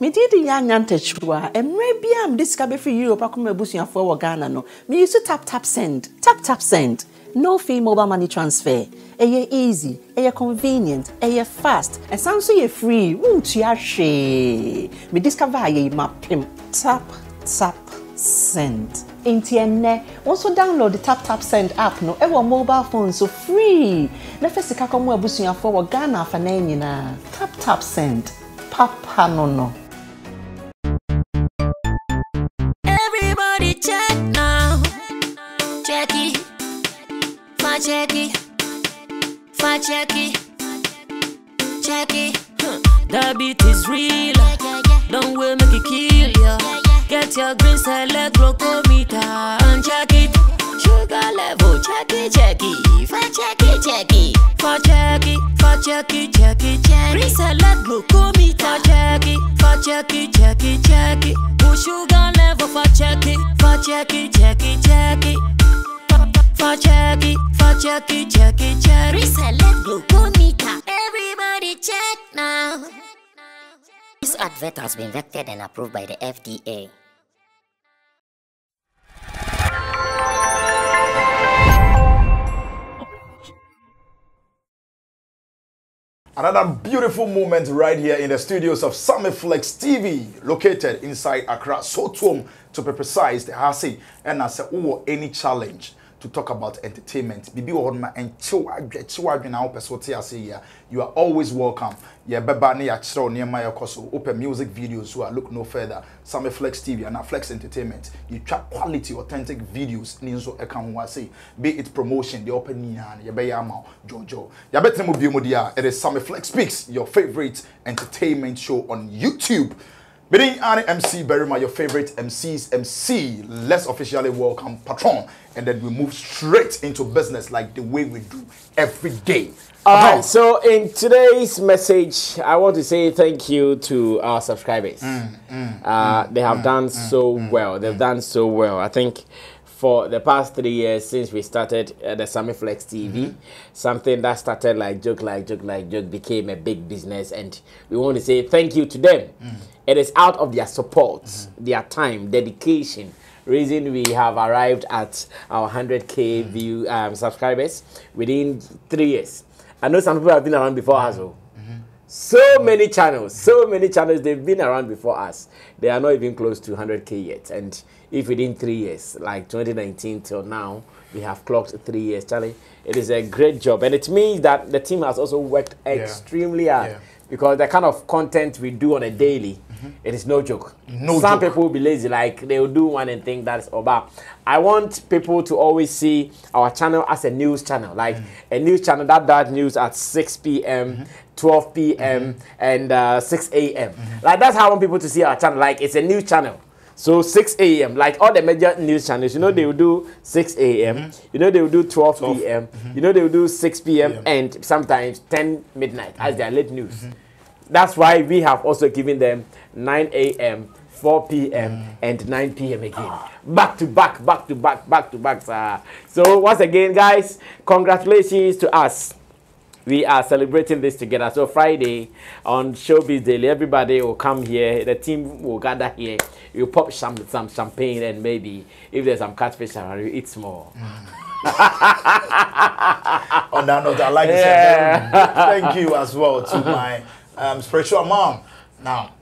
Me did the young antechua, and maybe I'm discovered for Europe. I come a bush for Ghana. No, me used to tap send, tap send. No fee mobile money transfer. Easy, convenient, fast, and sounds so free. Won't you share? Me discover my pim tap send. Intienne, also download the tap send app. No, ever mobile phone so free. Na first ka come a bush for Ghana for na tap send. Papa no. Everybody check now. Check it. Check it. The beat is real. Don't wait, make it kill ya. Get your green select glucometer and check it. Sugar level, check it. Check it. Green select glucometer, check it. Push sugar level, check it. Reselect glucometer. Everybody check now. This advert has been vetted and approved by the FDA. Another beautiful moment right here in the studios of Sammy Flex TV, located inside Accra, Sotuom, to be precise. The Hasi and I say, oh, any challenge to talk about entertainment. Bibi Ohonma and Chiwa now Pesotia say here. You are always welcome. Yeah, Baba ne ya chiro near my koso open music videos who are look no further. Sammy Flex TV and Flex Entertainment. You track quality, authentic videos. Ninso ekan say be it promotion, the open yan, ya be yama, Jojo. Ya better mo biomodia. It is Sammy Flex Speaks, your favorite entertainment show on YouTube. Bidding Annie MC Berima, your favorite MC's MC. Let's officially welcome Patron, and then we move straight into business like the way we do every day. Alright, so in today's message, I want to say thank you to our subscribers. They have done so well. They've done so well. I think for the past 3 years since we started the Sammy Flex TV, something that started like joke became a big business, and we want to say thank you to them. It is out of their support, their time, dedication, reason we have arrived at our 100K view subscribers within 3 years. I know some people have been around before us. So many channels, they've been around before us. They are not even close to 100K yet. And if within 3 years, like 2019 till now, we have clocked 3 years, Charlie, it is a great job. And it means that the team has also worked extremely hard. Because the kind of content we do on a daily, it is no joke. Some people will be lazy, like they will do one and think that's about. I want people to always see our channel as a news channel, like a news channel that does news at 6 p.m., 12 p.m., and 6 a.m. Like that's how I want people to see our channel, like it's a news channel. So 6 a.m., like all the major news channels, you know they will do 6 a.m., you know they will do 12 p.m., you know they will do 6 p.m. and sometimes 10 midnight as their late news. That's why we have also given them 9 a.m., 4 p.m. and 9 p.m. again. Back to back. So once again, guys, congratulations to us. We are celebrating this together. So Friday on Showbiz Daily, everybody will come here. The team will gather here. You pop some champagne, and maybe if there's some catfish around, you eat small. On that note, I'd like to say thank you as well to my spiritual mom. Now,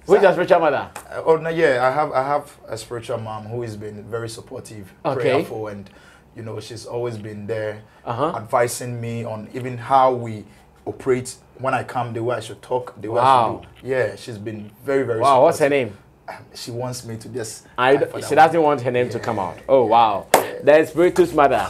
who's your spiritual mother? I have a spiritual mom who has been very supportive, prayerful, and you know she's always been there, advising me on even how we operate when I come, the way I should talk, the way I should do. Yeah, she's been very supportive. What's her name? She wants me to just. She doesn't want her name to come out. Oh wow. That's Spiritus mother.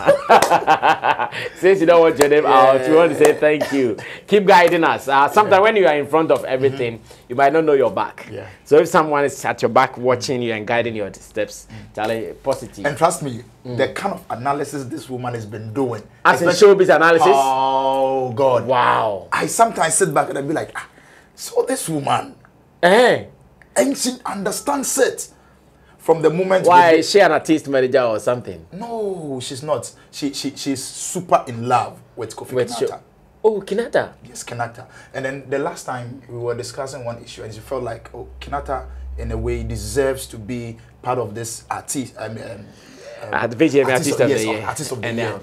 Since you don't want your name out, you want to say thank you. Keep guiding us. Sometimes when you are in front of everything, you might not know your back. So if someone is at your back watching you and guiding your steps, Charlie, positive. And trust me, the kind of analysis this woman has been doing. As in showbiz analysis? Oh God. Wow. I sometimes sit back and I be like, so this woman, and she understands it. From the moment. Why is she an artist manager or something? No, she's not. She's super in love with Kofi Kinata. Oh, Kinata. Yes, Kinata. And then the last time we were discussing one issue, and you felt like, oh, Kinata, in a way, deserves to be part of this artist. The VGM artist of the year. Artist of the year.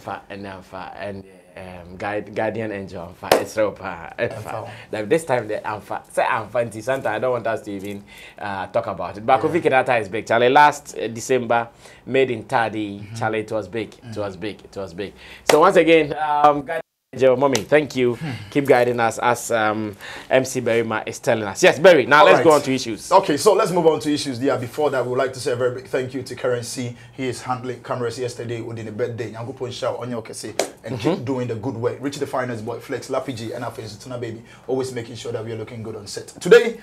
And Guardian Angel. It's like this time the Amfa. Say Amfa Santa. I don't want us to even talk about it. But Kofi Kinata is big. Charlie, last December, made in Tardy. Charlie, it was big. It was big. It was big. So once again, Guardian Angel, mommy, thank you. Keep guiding us as MC Berryma is telling us. Yes, Berry. Now let's go on to issues. Okay, so let's move on to issues there. Before that, we would like to say a very big thank you to Currency. He is handling cameras yesterday within the birthday. And keep doing the good work. Rich the finance boy, Flex, Lapiji, and our face, Tuna Baby. Always making sure that we are looking good on set. Today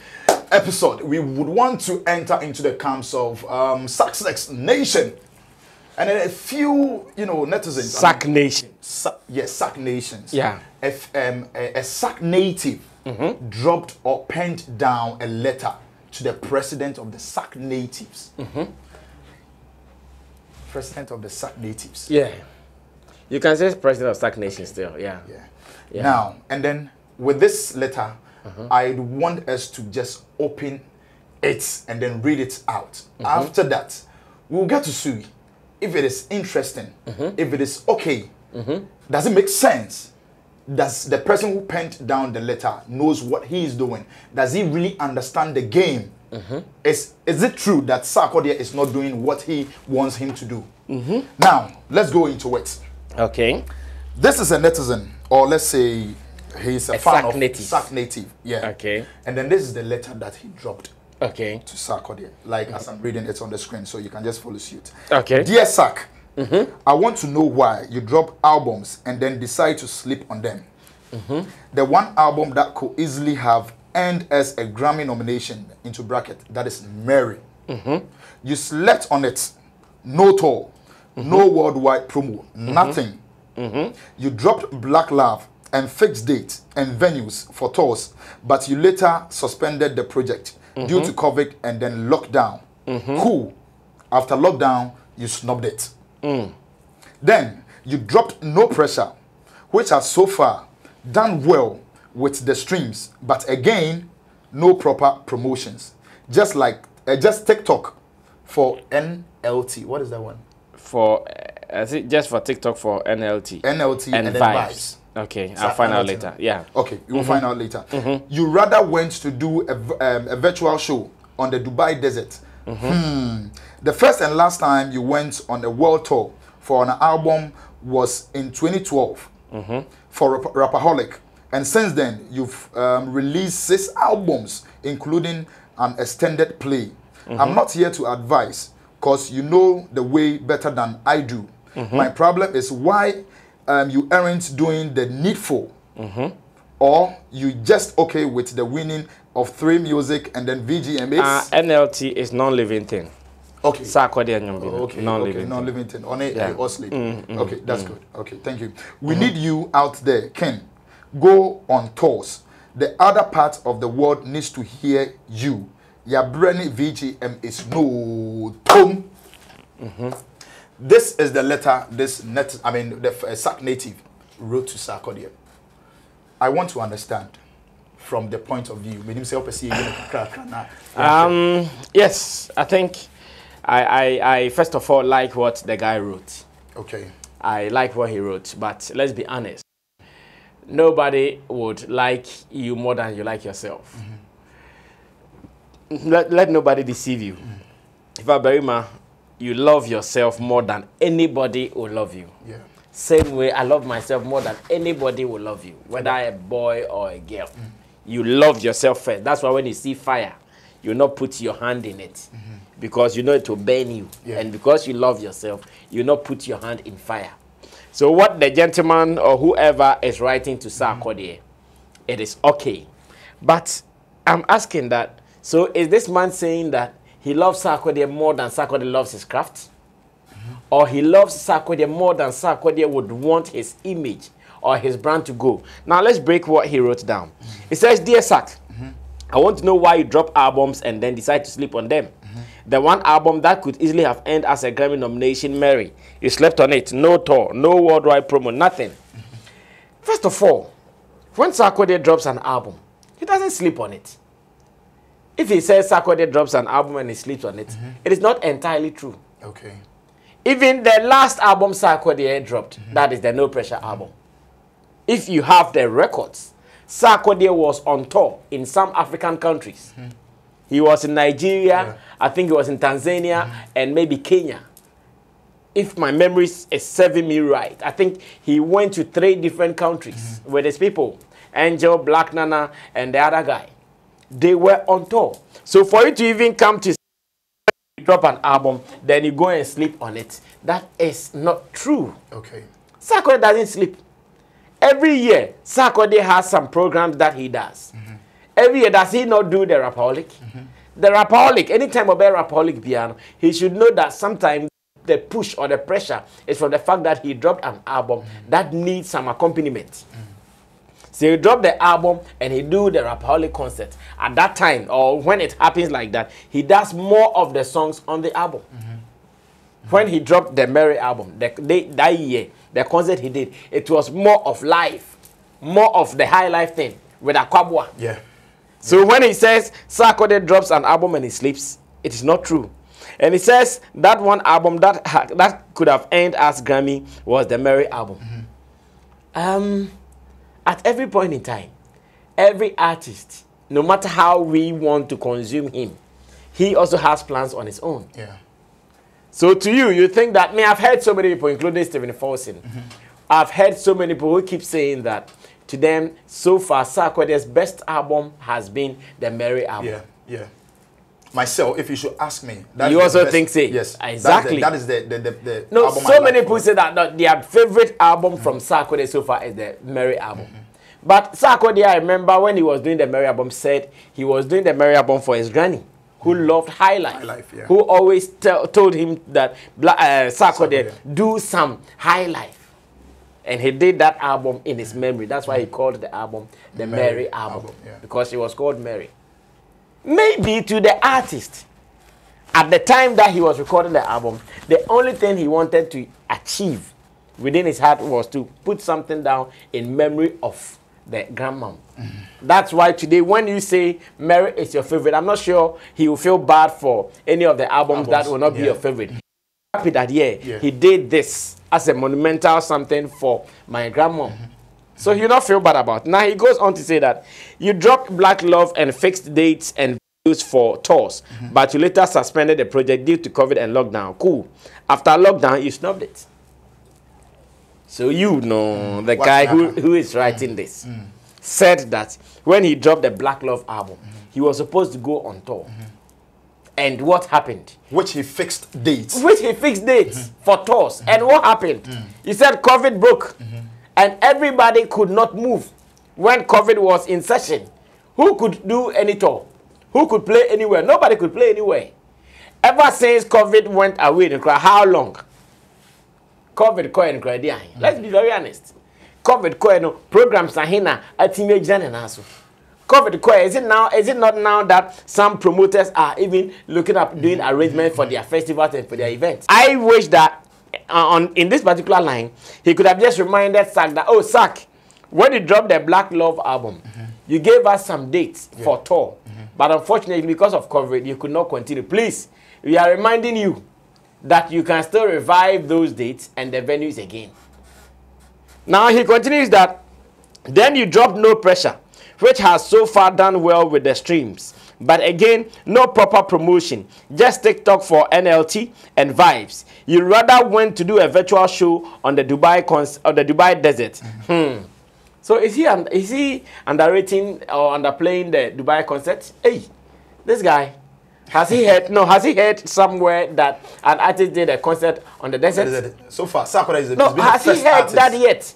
episode, we would want to enter into the camps of Success Nation. And then a few, netizens. Sack Nation. Yes, Sack Nations. Yeah. A Sack native dropped or penned down a letter to the president of the Sack natives. President of the Sack natives. Yeah. You can say president of Sack Nation still. Yeah. Now, and then with this letter, I want us to just open it and then read it out. After that, we'll get to sue. If it is interesting, if it is okay, does it make sense? Does the person who penned down the letter knows what he is doing? Does he really understand the game? Is it true that Sarkodie is not doing what he wants him to do? Now, let's go into it. Okay. This is a netizen, or let's say he's a fan of Sack native. Yeah. Okay. And then this is the letter that he dropped. Okay. To Sarkodie. Like as I'm reading, it's on the screen, so you can just follow suit. Okay. Dear Sark, I want to know why you drop albums and then decide to sleep on them. The one album that could easily have earned us a Grammy nomination, into bracket, that is Mary. You slept on it. No tour, no worldwide promo, nothing. You dropped Black Love and fixed dates and venues for tours, but you later suspended the project due to COVID and then lockdown. Cool. After lockdown, you snubbed it. Then you dropped No Pressure, which has so far done well with the streams, but again, no proper promotions. Just TikTok for NLT. What is that one? For is it just for TikTok for NLT? NLT and then vibes. Okay, I'll find out later. Yeah. Okay, you will find out later. You rather went to do a virtual show on the Dubai desert. The first and last time you went on a world tour for an album was in 2012 for Rapaholic. And since then, you've released 6 albums, including an extended play. I'm not here to advise, because you know the way better than I do. My problem is why you aren't doing the needful, or you just okay with the winning of 3 music and then VGMAs. NLT is non-living thing. Okay. Sarkodie and okay. Non-living thing. On it, Yeah. Okay, that's good. Okay, thank you. We need you out there, Ken. Go on tours. The other part of the world needs to hear you. Your brainy VGM is no tone. This is the letter the Sack native wrote to Sarkodie. I want to understand from the point of view. Yes, I think I first of all like what the guy wrote. Okay. I like what he wrote, but let's be honest. Nobody would like you more than you like yourself. Let nobody deceive you. If Berryma, you love yourself more than anybody will love you. Yeah. Same way, I love myself more than anybody will love you, whether a boy or a girl. You love yourself first. That's why when you see fire, you not put your hand in it, because you know it will burn you. Yeah. And because you love yourself, you not put your hand in fire. So what the gentleman or whoever is writing to Sarkodie, it is okay. But I'm asking that, so is this man saying that he loves Sarkodie more than Sarkodie loves his craft? Or he loves Sarkodie more than Sarkodie would want his image or his brand to go? Now let's break what he wrote down. It says, Dear Sark, I want to know why you drop albums and then decide to sleep on them. The one album that could easily have earned us a Grammy nomination, Mary. You slept on it. No tour, no worldwide promo, nothing. First of all, when Sarkodie drops an album, he doesn't sleep on it. If he says Sarkodie drops an album and he sleeps on it, it is not entirely true. Okay. Even the last album Sarkodie dropped, that is the No Pressure album. If you have the records, Sarkodie was on tour in some African countries. He was in Nigeria, I think he was in Tanzania, and maybe Kenya. If my memory is serving me right, I think he went to 3 different countries with his people. Angel, Black Nana, and the other guy. They were on tour. So for you to even come to drop an album, then you go and sleep on it, that is not true. Okay. Sarkodie doesn't sleep. Every year, Sarkodie has some programs that he does. Every year, does he not do the Rapaholic? The Rapaholic, anytime about Rapaholic piano, he should know that sometimes the push or the pressure is from the fact that he dropped an album that needs some accompaniment. So he dropped the album and he do the Rapaholic concert. At that time, or when it happens like that, he does more of the songs on the album. When he dropped the Mary album, that year, the concert he did, it was more of life, more of the high life thing with Akwabwa. Yeah. So when he says Sarkodie drops an album and he sleeps, it is not true. And he says that one album that could have earned us Grammy was the Mary album. At every point in time, every artist, no matter how we want to consume him, he also has plans on his own. Yeah. So to you, you think that, I've heard so many people, including Stephen Folsom, I've heard so many people who keep saying that to them, so far, Sarkodie's best album has been the Mary album. Yeah, yeah. Myself, if you should ask me, you also think, yes, exactly. That is the no, album so many people say that their favorite album from Sarkodie so far is the Mary album. But Sarkodie, I remember when he was doing the Mary album, said he was doing the Mary album for his granny, who loved high life, who always told him that Sarkodie do some high life. And he did that album in his memory. That's why he called the album the Mary album. Because she was called Mary. Maybe to the artist, at the time that he was recording the album, the only thing he wanted to achieve within his heart was to put something down in memory of the grandmom. That's why today, when you say Mary is your favorite, I'm not sure he will feel bad for any of the albums that will not be your favorite. Happy that he did this as a monumental something for my grandmom. So he'll not feel bad about it. Now he goes on to say that you dropped Black Love and fixed dates and venues for tours, but you later suspended the project due to COVID and lockdown. Cool. After lockdown, you snubbed it. So you know the guy who is writing this said that when he dropped the Black Love album, he was supposed to go on tour. And what happened? Which he fixed dates. Which he fixed dates for tours. And what happened? He said COVID broke. And everybody could not move when COVID was in session. Who could do any tour? Who could play anywhere? Nobody could play anywhere. Ever since COVID went away, how long? COVID coin. Let's be very honest. COVID coin programs are here at teenage and also. COVID coin, is it not now that some promoters are even looking up doing arrangements for their festivals and for their events? I wish that in this particular line, he could have just reminded Sak that, oh, Sak, when you dropped the Black Love album, you gave us some dates for tour. But unfortunately, because of COVID, you could not continue. Please, we are reminding you that you can still revive those dates and the venues again. Now, he continues that, then you dropped No Pressure, which has so far done well with the streams. But again, no proper promotion. Just TikTok for NLT and vibes. You rather went to do a virtual show on the Dubai desert. So is he underrating or underplaying the Dubai concert? Hey, this guy, has he heard somewhere that an artist did a concert on the desert? So far, Sarkodie is has he heard artist that yet?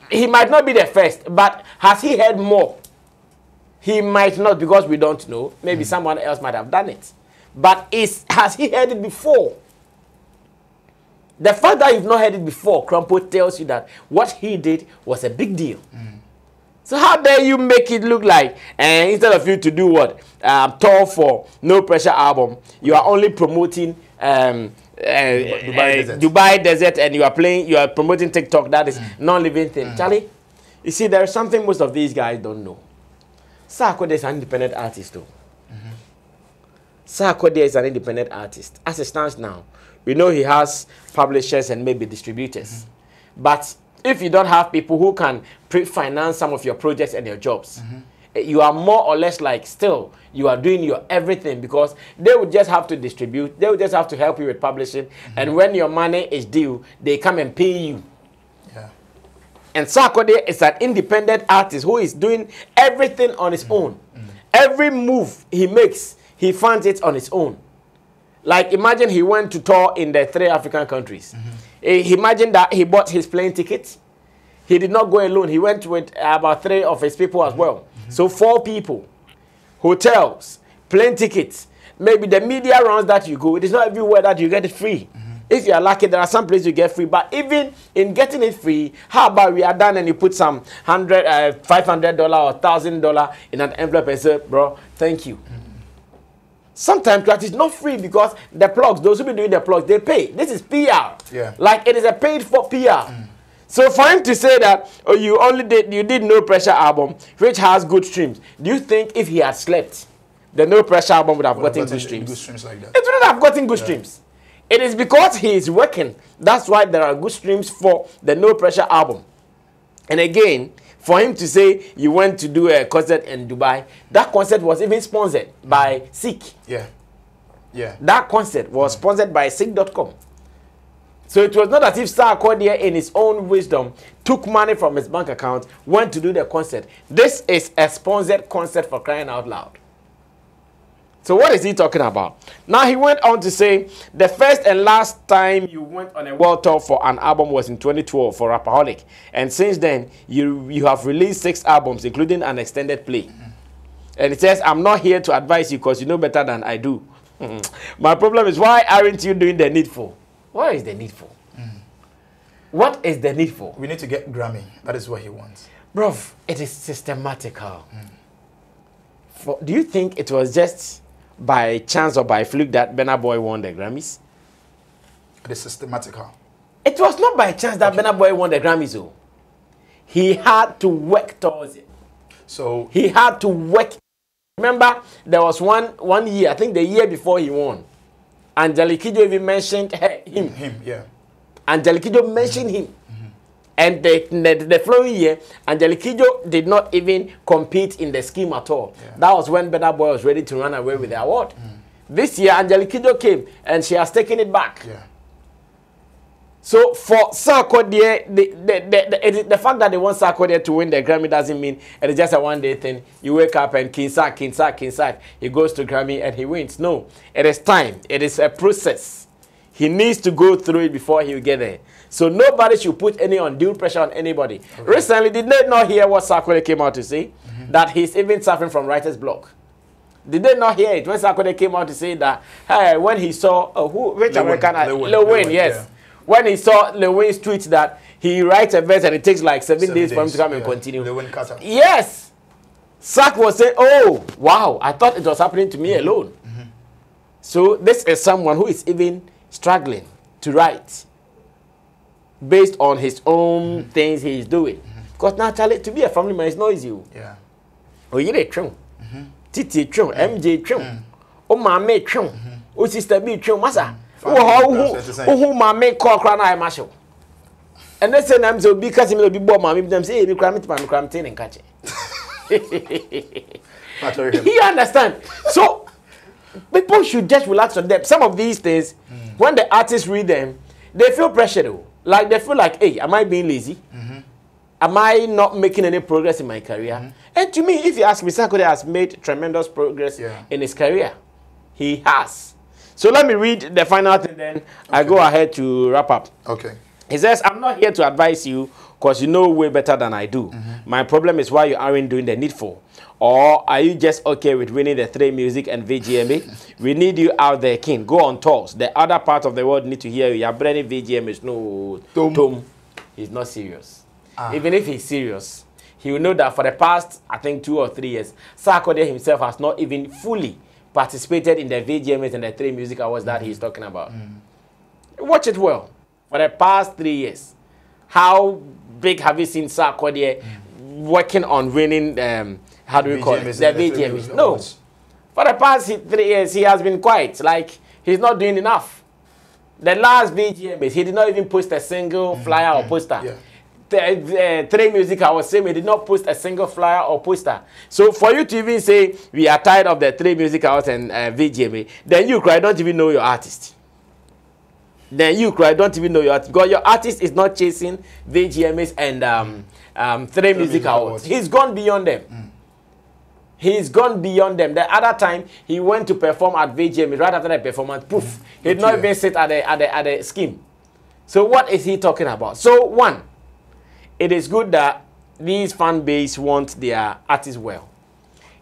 He might not be the first, but has he heard more? He might not, because we don't know. Maybe someone else might have done it. But has he heard it before? The fact that you've not heard it before, Crumpo tells you that what he did was a big deal. So how dare you make it look like, instead of you to do what? Tour for No Pressure album, you are only promoting Dubai desert, and you are promoting TikTok, that is non-living thing. Charlie, You see, there is something most of these guys don't know. Sarkodie is an independent artist, though. Sarkodie is an independent artist. As it stands now, we know he has publishers and maybe distributors. But if you don't have people who can pre-finance some of your projects and your jobs, you are more or less like still, you are doing your everything because they would just have to distribute, they would just have to help you with publishing, and when your money is due, they come and pay you. Yeah. And Sarkodie is an independent artist who is doing everything on his own. Every move he makes, he funds it on his own. Like imagine he went to tour in the 3 African countries. Imagine that he bought his plane ticket. He did not go alone. He went with about 3 of his people as well. So 4 people. Hotels, plane tickets. Maybe the media runs that you go. It is not everywhere that you get it free. If you are lucky, there are some places you get free. But even in getting it free, how about we are done and you put some $500 or $1,000 in an envelope and say, bro, thank you. Sometimes that is not free because the plugs, those who be doing the plugs, they pay. This is PR. Yeah. Like it is a paid for PR. So for him to say that, oh, you did No Pressure album, which has good streams. Do you think if he had slept, the No Pressure album would have gotten good streams? Good streams like that. It wouldn't have gotten good streams. It is because he is working. That's why there are good streams for the No Pressure album. And again, for him to say you went to do a concert in Dubai, that concert was even sponsored by Seek. Yeah. Yeah. That concert was sponsored by Seek.com. So it was not as if Sarkodie in his own wisdom took money from his bank account, went to do the concert. This is a sponsored concert, for crying out loud. So what is he talking about? Now he went on to say, the first and last time you went on a world tour for an album was in 2012 for Rapaholic. And since then, you have released 6 albums, including an extended play. And it says, I'm not here to advise you because you know better than I do. My problem is, why aren't you doing the needful? What is the needful? What is the needful? We need to get Grammy. That is what he wants. Bro, it is systematical. Do you think it was just by chance or by fluke that Burna Boy won the Grammys? It is systematical. It was not by chance that Burna Boy won the Grammys, though. He had to work towards it. So he had to work. Remember, there was one year, I think the year before he won, Angelique Kidjo even mentioned him. Him, yeah. Angelique Kidjo mentioned him. And the following year, Angelique Kidjo did not even compete in the scheme at all. Yeah. That was when Burna Boy was ready to run away with the award. This year, Angelique Kidjo came and she has taken it back. Yeah. So for Sarkodie, the fact that they want Sarkodie to win the Grammy doesn't mean it is just a one-day thing. You wake up and Kinsak, he goes to Grammy and he wins. No, it is time. It is a process. He needs to go through it before he will get there. So nobody should put any undue pressure on anybody. Okay. Recently, did they not hear what Sarkodie came out to say? That he's even suffering from writer's block. Did they not hear it when Sarkodie came out to say that, hey, when he saw, which American? Lil Wayne, yes. Yeah. When he saw Lil Wayne's tweet that he writes a verse and it takes like 7 days for him to come and continue. Lil Wayne cutter. Yes. Sark was saying, oh, wow, I thought it was happening to me alone. So this is someone who is even struggling to write based on his own things he is doing. Because now, Charlie, to be a family man is not easy. Yeah. Oh, you need Trum. Titi Trum, MJ Trum. Oh, my mate Trum. Oh, sister B Trum, Massa. Oh, my mate call Crana Marshall. And they say, I'm so because he will be born, mammy, them say, you cram it, man, cram tin and catch it. You understand? So, people should just relax on them. Some of these things, when the artists read them, they feel pressure though. Like they feel like, hey, am I being lazy? Am I not making any progress in my career? And to me, if you ask me, Sarkodie has made tremendous progress in his career. He has. So let me read the final thing, then I go ahead to wrap up. Okay. He says, I'm not here to advise you because you know way better than I do. My problem is why you aren't doing the needful. Or are you just okay with winning the 3 Music and VGMA? We need you out there, King. Go on tours. The other part of the world need to hear you. You're branding VGMA is no Tom. He's not serious. Even if he's serious, he will know that for the past, I think, 2 or 3 years, Sarkodie himself has not even fully participated in the VGMAs and the 3 Music Awards that he's talking about. Watch it well. For the past 3 years, how big have you seen Sarkodie working on winning, how do we call it? The VGMs. No. Awards. For the past 3 years, he has been quiet. Like, he's not doing enough. The last VGMs, he did not even post a single flyer or poster. Yeah. The 3 Music Awards, same, he did not post a single flyer or poster. So for you to even say, we are tired of the 3 Music Awards and VGMA, then you cry, don't even know your artist. Then you cry, don't even know your artist. Because your artist is not chasing VGMAs and 3 Music Awards. He's gone beyond them. He's gone beyond them. The other time, he went to perform at VGMA, right after the performance, poof, he did not even sit at the scheme. So what is he talking about? So one, it is good that these fan base want their artists well.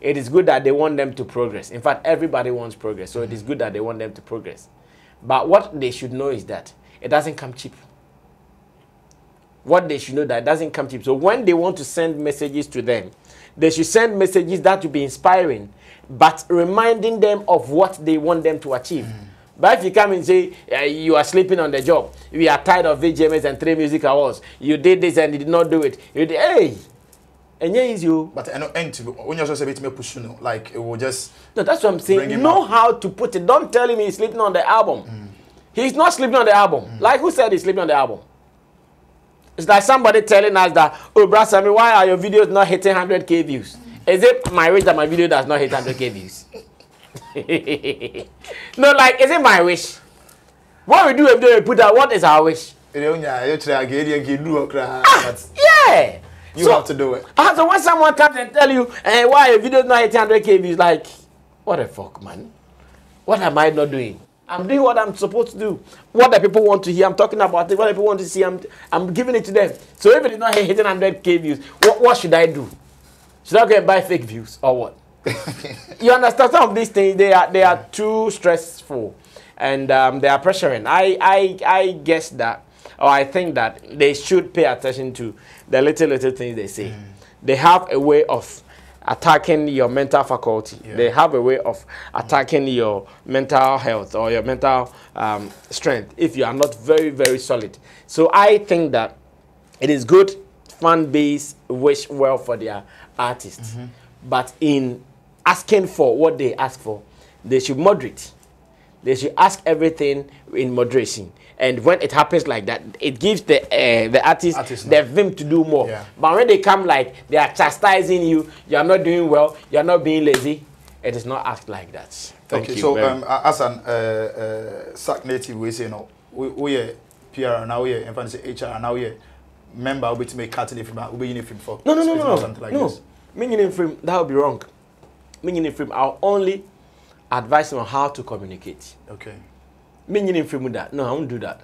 It is good that they want them to progress. In fact, everybody wants progress. So it is good that they want them to progress. But what they should know is that it doesn't come cheap. What they should know that it doesn't come cheap. So when they want to send messages to them, they should send messages that will be inspiring, but reminding them of what they want them to achieve. But if you come and say, you are sleeping on the job, we are tired of VGMs and 3 Music Awards, you did this and you did not do it, you did, hey, and yeah, is you. But I know, when you're just a bit more push, like it will just. No, that's what I'm saying. You know how to put it. Don't tell him he's sleeping on the album. He's not sleeping on the album. Like who said he's sleeping on the album? It's like somebody telling us that, oh, Brother Sammy, why are your videos not hitting 100K views? Is it my wish that my video does not hit 100K views? No, like, is it my wish? What we do, we put out, what is our wish? Yeah. You have to do it. So when someone comes and tell you, why your video is not hitting 100K views, like, what the fuck, man? What am I not doing? I'm doing what I'm supposed to do. What the people want to hear, I'm talking about it. What the people want to see, I'm giving it to them. So if it is not hitting 100K views, what should I do? Should I go and buy fake views or what? You understand, some of these things, they are too stressful and they are pressuring. I guess that, or I think that they should pay attention to the little things they say. They have a way of attacking your mental faculty. They have a way of attacking your mental health or your mental strength if you are not very, very solid. So I think that it is good fan base wish well for their artists. But in asking for what they ask for, they should moderate. They should ask everything in moderation. And when it happens like that, it gives the artist the vim to do more. But when they come like they are chastising you, you are not doing well, you are not being lazy, it is not asked like that. Thank you. So as an SAC native, we say, you know, we are PR now, we are HR now, we are member, we make cutting from we uniform for something like this. Meaning in frame, that would be wrong. Meaning in frame, I'll only advise him on how to communicate. Okay. Meaning in frame with that. No, I won't do that.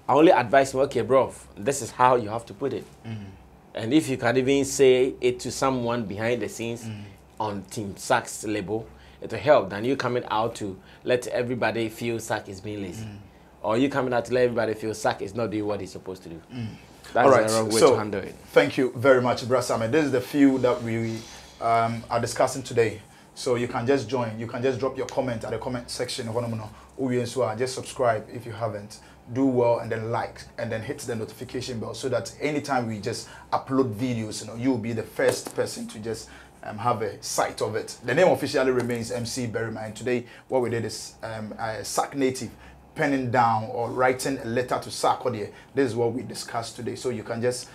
I only advise him, okay, bro, this is how you have to put it. And if you can even say it to someone behind the scenes on Team SAC's label, it will help than you coming out to let everybody feel SAC is being lazy. Or you coming out to let everybody feel SAC is not doing what he's supposed to do. That's the wrong way to handle it. Thank you very much, Brother Sammy. This is the few that we are discussing today. So you can just join. You can just drop your comment at the comment section. Just subscribe if you haven't. Do well and then like and then hit the notification bell so that anytime we just upload videos, you'll be the first person to just have a sight of it. The name officially remains MC Berryman. And today, what we did is a SAC native penning down or writing a letter to Sarkodie. This is what we discussed today. So you can just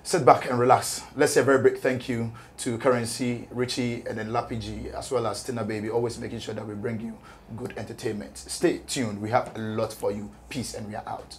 sit back and relax. Let's say a very big thank you to Currency, Richie, and then Lapiji, as well as Tina Baby, always making sure that we bring you good entertainment. Stay tuned. We have a lot for you. Peace, and we are out.